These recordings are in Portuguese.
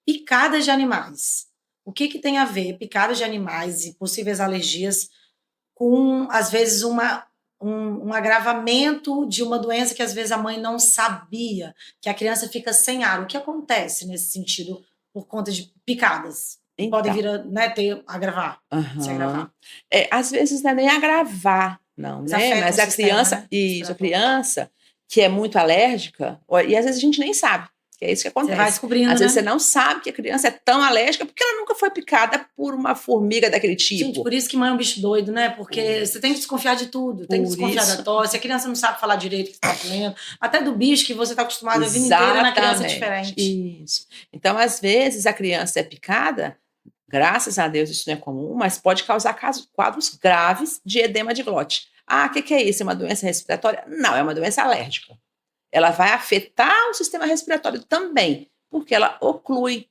picadas de animais. O que tem a ver picadas de animais e possíveis alergias com, às vezes, um agravamento de uma doença que, às vezes, a mãe não sabia, que a criança fica sem ar? O que acontece nesse sentido por conta de picadas? Que podem Então, vir a, né, agravar, se agravar. Às vezes não é nem agravar, não, Mas né? afeta Mas o a sistema, criança, né? isso, a Respiratório. criança que é muito alérgica, e às vezes a gente nem sabe, que é isso que Você vai acontece. descobrindo, Às vezes você né? não sabe que a criança é tão alérgica porque ela nunca foi picada por uma formiga daquele Gente, tipo. por isso que mãe é um bicho doido, né? Porque você tem que Isso. desconfiar de tudo. Tem que Por desconfiar da isso, tosse. A criança não sabe falar direito o que está comendo. Até do bicho que você está acostumado a vida inteira, na criança é exatamente, diferente. isso. Então, às vezes, a criança é picada, graças a Deus isso não é comum, mas pode causar quadros graves de edema de glote. Ah, o que é isso? É uma doença respiratória? Não, é uma doença alérgica. Ela vai afetar o sistema respiratório também, porque ela oclui,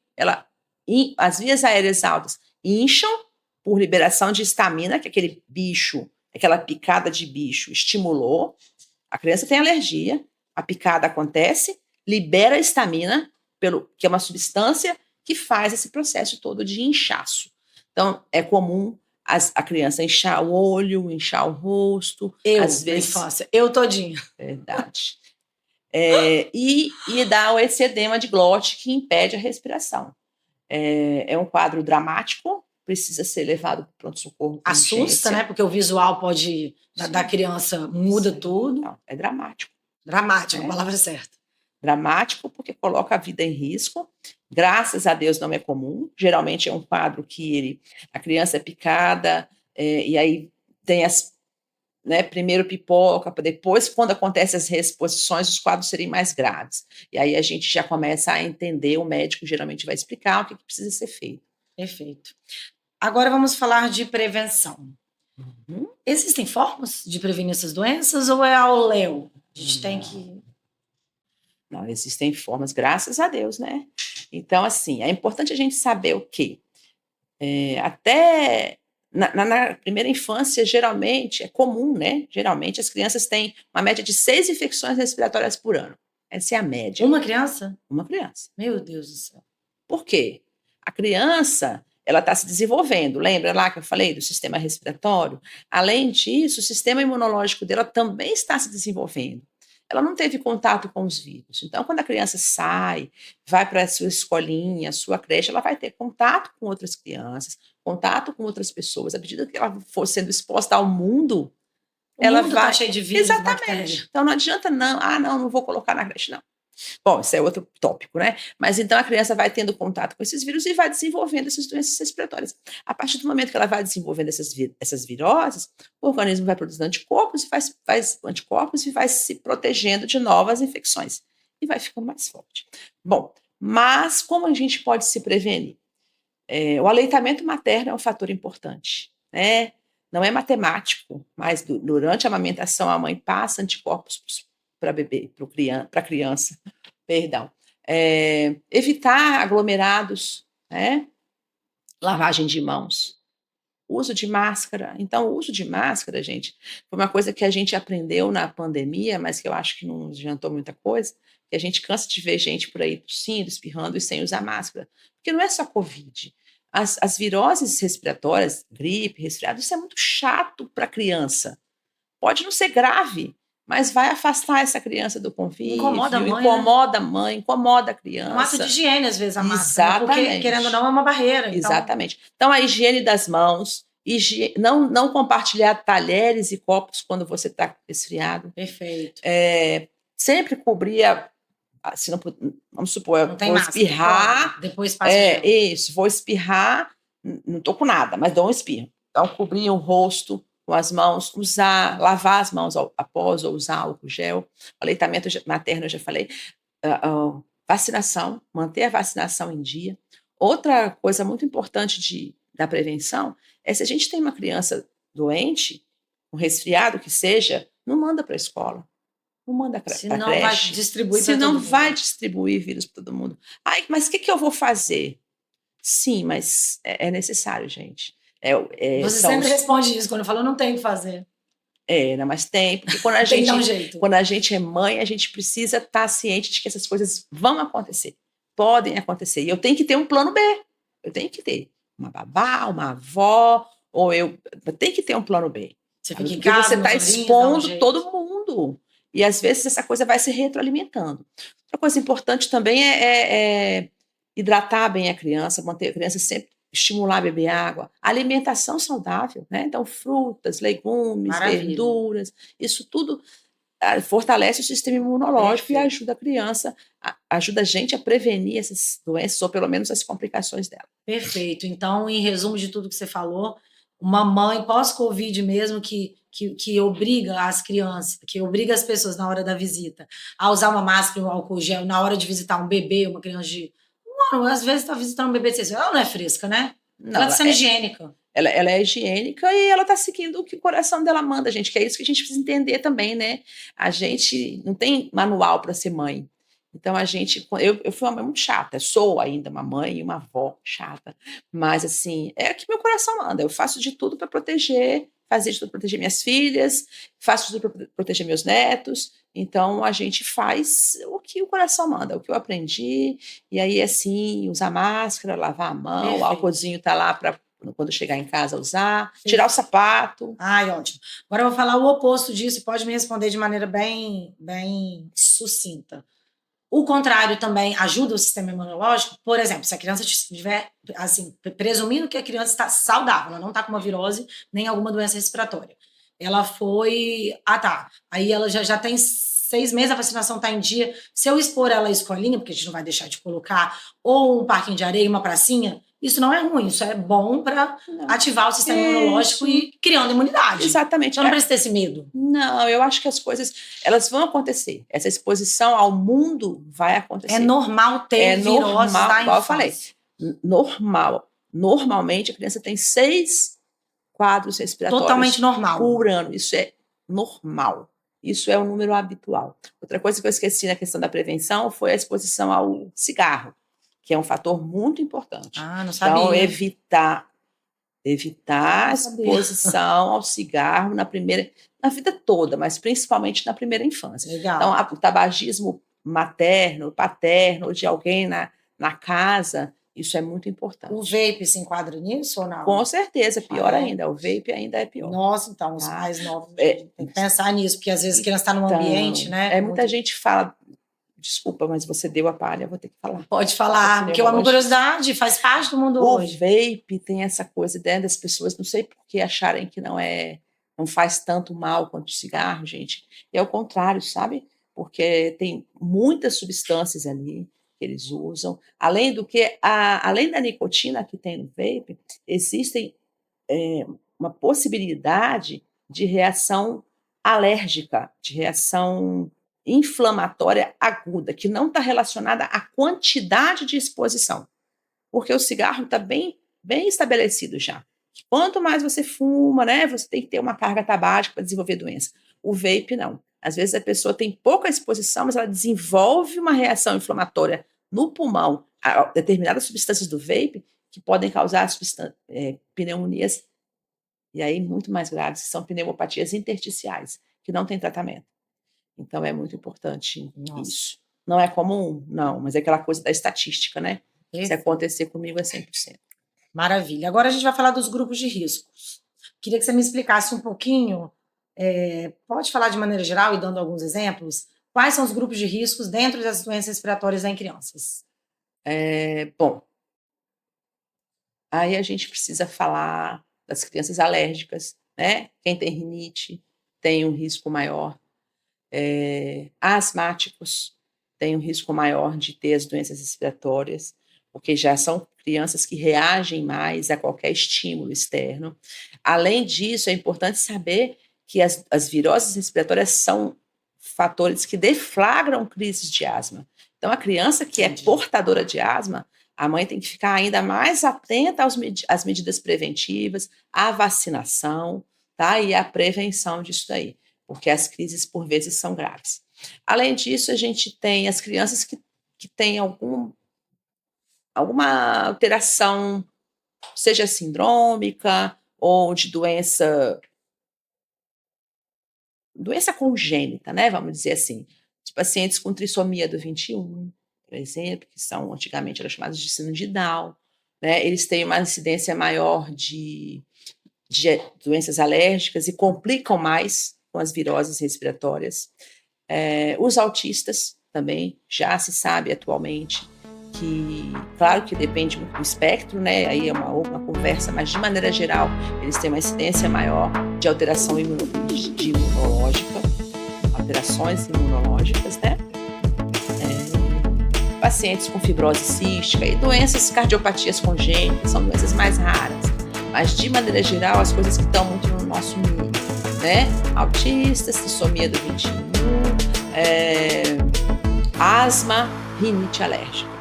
as vias aéreas altas incham por liberação de histamina, que aquele bicho, aquela picada de bicho estimulou. A criança tem alergia, a picada acontece, libera a histamina, que é uma substância que faz esse processo todo de inchaço. Então, é comum a criança inchar o olho, inchar o rosto, às Na vezes. infância. Eu todinha. Verdade. E dá esse edema de glote que impede a respiração. É um quadro dramático, precisa ser levado para o pronto-socorro com Assusta, urgência. né? Porque o visual pode da criança muda tudo. Não, é dramático. Dramático, a palavra certa. Dramático porque coloca a vida em risco. Graças a Deus não é comum. Geralmente é um quadro que a criança é picada, e aí tem primeiro pipoca, depois, quando acontecem as reexposições, os quadros serem mais graves. E aí a gente já começa a entender, o médico geralmente vai explicar o que precisa ser feito. Perfeito. Agora vamos falar de prevenção. Uhum. Existem formas de prevenir essas doenças ou é ao léu? A gente tem que... Não, existem formas, graças a Deus, né? Então, assim, é importante a gente saber o quê? Até na primeira infância, geralmente, é comum, né? Geralmente, as crianças têm uma média de 6 infecções respiratórias por ano. Essa é a média. Uma criança? Uma criança. Meu Deus do céu. Por quê? A criança, ela está se desenvolvendo. Lembra lá que eu falei do sistema respiratório? Além disso, o sistema imunológico dela também está se desenvolvendo. Ela não teve contato com os vírus. Então, quando a criança sai, vai para a sua escolinha, a sua creche, ela vai ter contato com outras crianças, contato com outras pessoas. À medida que ela for sendo exposta ao mundo, ela vai... O mundo está cheio de vírus, de bactérias. Então, não adianta não vou colocar na creche, não. Bom, isso é outro tópico, né? Mas então a criança vai tendo contato com esses vírus e vai desenvolvendo essas doenças respiratórias. A partir do momento que ela vai desenvolvendo essas viroses, o organismo vai produzindo anticorpos e vai se protegendo de novas infecções. E vai ficando mais forte. Bom, mas como a gente pode se prevenir? O aleitamento materno é um fator importante, né? Não é matemático, mas durante a amamentação a mãe passa anticorpos para bebê, para a criança, perdão. Evitar aglomerados, né? Lavagem de mãos, uso de máscara. Então, o uso de máscara, gente, foi uma coisa que a gente aprendeu na pandemia, mas que eu acho que não adiantou muita coisa, que a gente cansa de ver gente por aí tossindo, espirrando e sem usar máscara. Porque não é só Covid. As viroses respiratórias, gripe, resfriado, isso é muito chato para a criança. Pode não ser grave, mas vai afastar essa criança do convívio, incomoda a mãe, incomoda a mãe, incomoda a criança. Um ato de higiene, às vezes, a máscara, né? Porque, querendo ou não, é uma barreira. Então... Exatamente. Então, a higiene das mãos, não compartilhar talheres e copos quando você está resfriado. Perfeito. Sempre cobrir se não, vamos supor, eu vou espirrar. Depois passa gel. Isso, vou espirrar, não estou com nada, mas dou um espirro. Então, cobrir o rosto com as mãos, lavar as mãos após ou usar álcool gel. Aleitamento materno, eu já falei. Vacinação, manter a vacinação em dia. Outra coisa muito importante da prevenção é se a gente tem uma criança doente, um resfriado que seja, não manda para a escola. Não manda para a creche. Senão vai distribuir para todo Senão mundo. vai distribuir vírus para todo mundo. Ai, mas o que eu vou fazer? Sim, mas é necessário, gente. Você sempre responde isso, quando eu falo, não tem o que fazer. Não, mas tem, porque quando a gente é mãe, a gente precisa estar ciente de que essas coisas vão acontecer. podem acontecer. E eu tenho que ter um plano B. Eu tenho que ter uma babá, uma avó, ou eu tenho que ter um plano B. Você fica em Porque casa, você meus está sobrinhos, dá um expondo jeito. todo mundo. E às vezes essa coisa vai se retroalimentando. Outra coisa importante também é hidratar bem a criança, manter a criança sempre, estimular a beber água, alimentação saudável, né? Então, frutas, legumes, Maravilha. verduras, isso tudo fortalece o sistema imunológico e Perfeito. ajuda a criança, ajuda a gente a prevenir essas doenças, ou pelo menos as complicações dela. Perfeito. Então, em resumo de tudo que você falou, uma mãe pós-Covid mesmo que obriga as crianças, que obriga as pessoas na hora da visita a usar uma máscara e um álcool gel, na hora de visitar um bebê, uma criança de um ano, às vezes está visitando um bebê de 6 anos, ela não é fresca, né? Não, Ela está sendo higiênica. Ela é higiênica e ela está seguindo o que o coração dela manda, gente, que é isso que a gente precisa entender também, né? A gente não tem manual para ser mãe. Então, eu fui uma mãe muito chata, sou ainda uma mãe e uma avó chata, mas assim, é o que meu coração manda. Eu faço de tudo para proteger, fazer de tudo para proteger minhas filhas, faço de tudo para proteger meus netos. Então, a gente faz o que o coração manda, o que eu aprendi. E aí, assim, usar máscara, lavar a mão, Perfeito. o álcoolzinho tá lá para quando chegar em casa usar, tirar o sapato. Ai, ótimo. Agora eu vou falar o oposto disso, pode me responder de maneira bem, bem sucinta. O contrário também ajuda o sistema imunológico. Por exemplo, se a criança estiver, assim, presumindo que a criança está saudável, ela não está com uma virose nem alguma doença respiratória. Ela foi. Ah, tá. Aí ela já tem 6 meses, a vacinação está em dia. Se eu expor ela à escolinha, porque a gente não vai deixar de colocar, ou um parquinho de areia, uma pracinha, isso não é ruim, isso é bom para ativar o sistema imunológico e criando imunidade. Exatamente. Então não precisa ter esse medo. Não, eu acho que as coisas, elas vão acontecer. Essa exposição ao mundo vai acontecer. É normal ter viroses da igual infância. eu falei. Normal. Normalmente, a criança tem 6 quadros respiratórios totalmente normal por ano. Isso é normal. Isso é um número habitual. Outra coisa que eu esqueci na questão da prevenção foi a exposição ao cigarro, que é um fator muito importante. Ah, não sabia. Então, evitar a exposição ao cigarro na vida toda, mas principalmente na primeira infância. Legal. Então, o tabagismo materno, paterno, de alguém na casa, isso é muito importante. O vape se enquadra nisso ou não? Com certeza, pior ainda. O vape ainda é pior. Nossa, então, os mais novos tem que pensar nisso, porque às vezes a criança está num ambiente, né? Muita gente fala, desculpa, mas você deu a palha, vou ter que falar. Pode falar, porque é uma curiosidade, faz parte do mundo hoje. O vape tem essa coisa das pessoas, não sei por que acharem que não faz tanto mal quanto o cigarro, gente. É o contrário, sabe? Porque tem muitas substâncias ali que eles usam. Além do que, além da nicotina que tem no vape, existem uma possibilidade de reação alérgica, de reação inflamatória aguda, que não está relacionada à quantidade de exposição. Porque o cigarro está bem estabelecido já. Quanto mais você fuma, né, você tem que ter uma carga tabágica para desenvolver doença. O vape, não. Às vezes a pessoa tem pouca exposição, mas ela desenvolve uma reação inflamatória no pulmão a determinadas substâncias do vape que podem causar pneumonias, e aí muito mais graves, que são pneumopatias intersticiais, que não têm tratamento. Então é muito importante isso. Não é comum? Não, mas é aquela coisa da estatística, né? Se acontecer comigo é 100%. Maravilha. Agora a gente vai falar dos grupos de riscos. Queria que você me explicasse um pouquinho, pode falar de maneira geral e dando alguns exemplos, quais são os grupos de riscos dentro das doenças respiratórias em crianças? Bom, aí a gente precisa falar das crianças alérgicas, né? Quem tem rinite tem um risco maior. Asmáticos têm um risco maior de ter as doenças respiratórias, porque já são crianças que reagem mais a qualquer estímulo externo. Além disso, é importante saber que as viroses respiratórias são fatores que deflagram crises de asma. Então, a criança que é portadora de asma, a mãe tem que ficar ainda mais atenta às medidas preventivas, à vacinação, tá? E à prevenção disso daí, porque as crises, por vezes, são graves. Além disso, a gente tem as crianças que têm alguma alteração, seja sindrômica ou de doença congênita, né? Vamos dizer assim. De pacientes com trissomia do 21, por exemplo, que são antigamente eram chamadas de síndrome de Down, né? Eles têm uma incidência maior de doenças alérgicas e complicam mais com as viroses respiratórias. Os autistas também, já se sabe atualmente que, claro que depende muito do espectro, né? Aí é uma conversa, mas de maneira geral eles têm uma incidência maior de alteração imunológica, alterações imunológicas, né? Pacientes com fibrose cística e doenças, cardiopatias congênitas, são doenças mais raras, mas de maneira geral as coisas que estão muito no nosso meio, né? Autistas, trissomia do 21, asma, rinite alérgica.